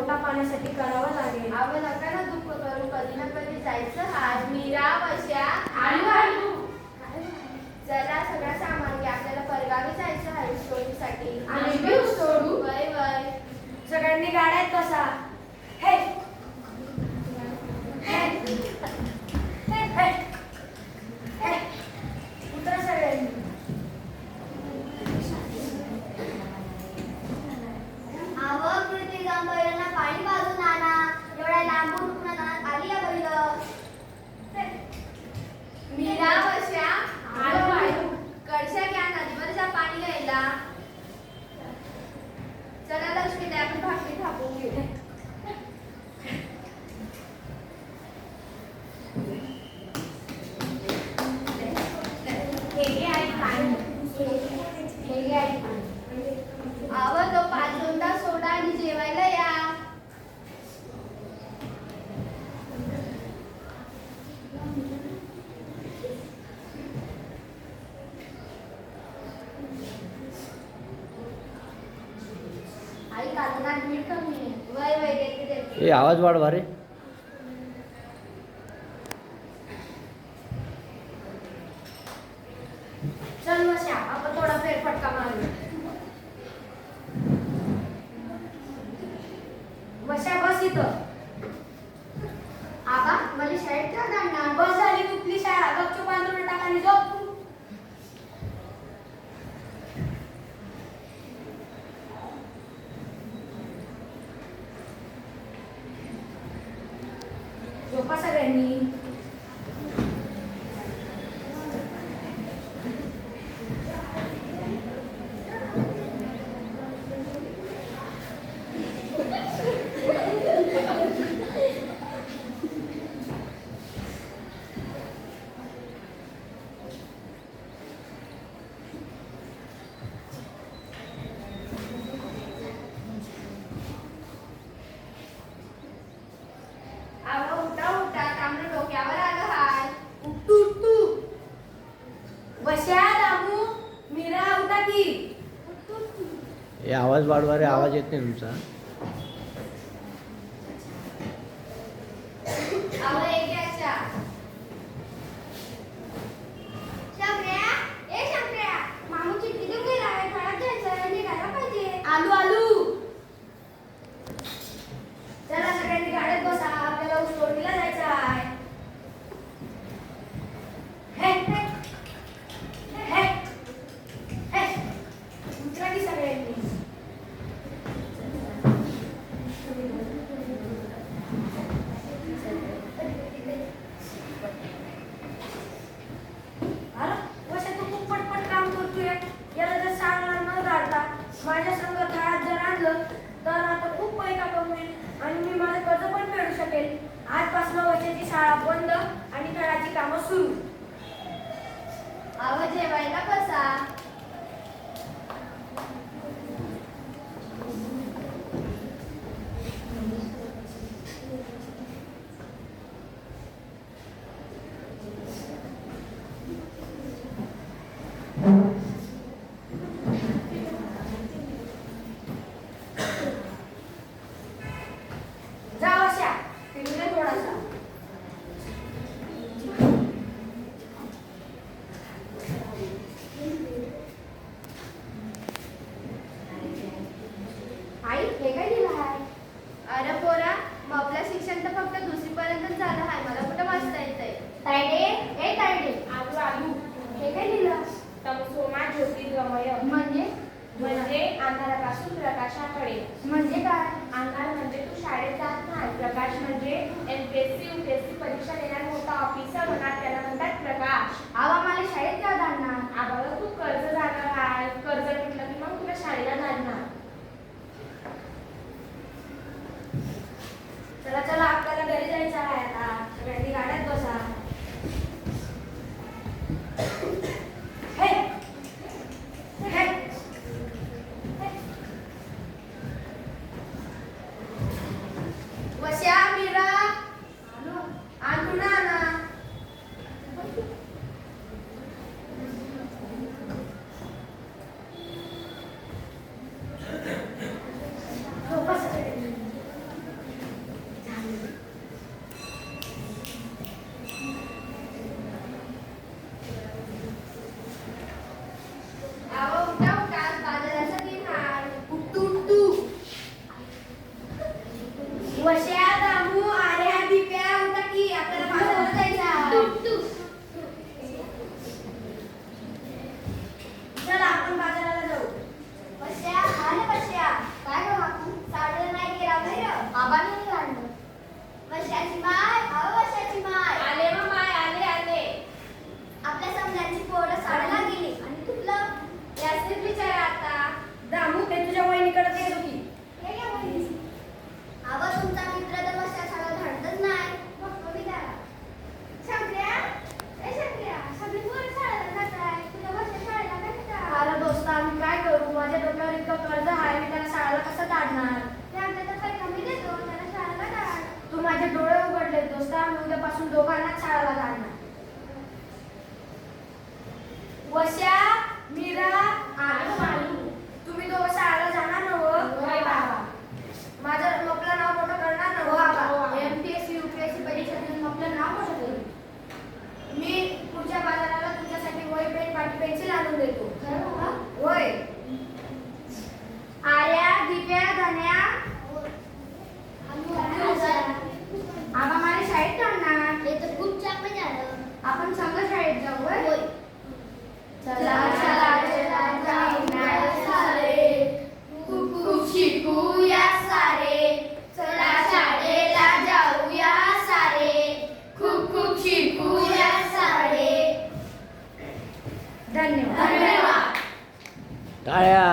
पोटा पाण्यासाठी करावं लागेल. अगं नका ना दुःख करू, कधी ना कधी जायचं. आज मीरा वश्या आलू चला सगळं सामान घ्या, आपल्याला परगावी जायचं आहे स्टोरीसाठी. आम्ही बी सोडू. वय वय सगळ्यांनी गाड्यात बसा. हे हे हे हे हे उतरा सगळ्यांनी. आवं कृती जाऊन बैलांना पाणी पाजून आणा. एवढ्या लांबून कुणाला आली या बैल. मीरा वश्या कळशा घ्या, नदीवर जा पाणी घ्यायला. चला लक्ष्मी ताई, आपण भाकरी थापून घेऊ. अवं तो 5-2दा सोडा आणि जेवायला या. आई कालनात मीठ कमी आहे. वय वय देते देते. ए आवाज वाढवा रे. चल वश्या, आपण थोडा फेरफटका मारू. वश्या बस इथं. आबा मला शाळेत का जाणार. बस झाली तुपली शाळा. गपचूप आंदोलन टाकाने झोप. झोपा सगळ्यांनी. अवं उठा उठा, तांबडं डोक्यावर आलं हाय. उठू उठू. वश्या दामू मीरा उठा की. ए आवाज वाढवा रे, आवाज येत नाही तुमचा. अवं एक घ्यायच्या. शंकर्या, ए शंकर्या, मामू चिठ्ठी देऊन गेलाय. घरात जायचं निघायला पाहिजे. आलू आलू. चला सगळ्यांनी गाड्यात बसा, आपल्याला स्टोरीला जायचं आहे. हे हे हे हे उतरा की सगळ्यांनी. अरे वश्या, तू खूप पटपट काम करतोय. याला जर सांगणार न काढता माझ्या संग थाळात जर आणलं तर आता खूप पैसा कमवेल आणि मी माझं कर्ज पण फेडू शकेल. आजपासून वर्षाची शाळा बंद आणि खेळाची कामं सुरू. अवं जेवायला बसा. जा वश्या, फिरू दे थोडासा. आई हे काय लिहिलं आहे. अरे पोरा, मग आपलं शिक्षण तर फक्त 2री पर्यंत झालं आहे. मला कुठं वाचता येतंय. तायडे, ए तायडे, आलू आलू. हे काय लिहिलं. तमसोमा ज्योतिर्गमय म्हणजे अंधारापासून प्रकाशाकडे. म्हणजे काय. अंधार म्हणजे तू शाळेत जात नाही. प्रकाश म्हणजे एमपीएससी यूपीएससी परीक्षा देणार मोठा ऑफिसर होणार, त्याला म्हणतात प्रकाश. आबा मला शाळेत का जाणार. आबाला तू कर्ज जाणार आहे. कर्ज म्हटलं की मग तुला शाळेला जाणार. चला चला, आपल्याला घरी जायचं आहे आता. सगळ्यांनी गाड्यात बसा. हे हे वश्या मीरा आलू वश्या, दामू, आर्या, दिप्या, उठा की आपल्याला बाजारात जायचं आहे. चला आपण बाजाराला जाऊ. बश्या, हा ना बश्या. काय गं काकू? साडीला नाही गेला बाहेर? आबाने नाही काढलं. बश्याची माय, अहो बश्याची माय. आले मग माय, आले आले. आपल्या समजांची पोरं साडीला गेली आणि तुटलं. याचे विचार आता. दामू ते तुझ्या वहिनीकडे दे होती. हे घ्या बहिणी. अहो तुमचा मित्र तर बश्या शाळा धाडतच नाही. मग कमी करा. शंकर्या, ए शंकर्या, सगळी पोरं शाळेला जात आहे. तुला बश्या शाळेला नाही जात. अरे दोस्त आम्ही काय करू? माझ्या डोक्यावर इतकं कर्ज आहे, मी त्याला शाळेला कसं काढणार? ते आमच्या तर कमी देतो, त्याला शाळेला काढ. तू माझे डोळे उघडले दोस्त. आम्ही उद्यापासून दोघांना शाळेला काढणार. वश्या, मीरा आणि मालू, तुम्ही दोघं शाळेला जाणार ना हो? होय बाबा. माझं आपलं नाव मोठं करणार ना हो बाबा. हो? एमपीएससी यूपीएससी परीक्षा देऊन आपलं नाव मोठं करू. मी पुढच्या बाजाराला तुझ्यासाठी वही पेन पाटी पेन्सिल आणून देतो. खरं बाबा? होय. आर्या, दिव्या, धन्या, आबा मला शाळेत काढणार. हे तर खूप चांगलं झालं. आपण संघ शाळेत जाऊ होय? होय. चला चला चला जाऊया सारे, खूप खूप शिकूया सारे. चला शाळेला जाऊया सारे, खूप खूप शिकूया सारे. धन्यवाद. टाळ्या.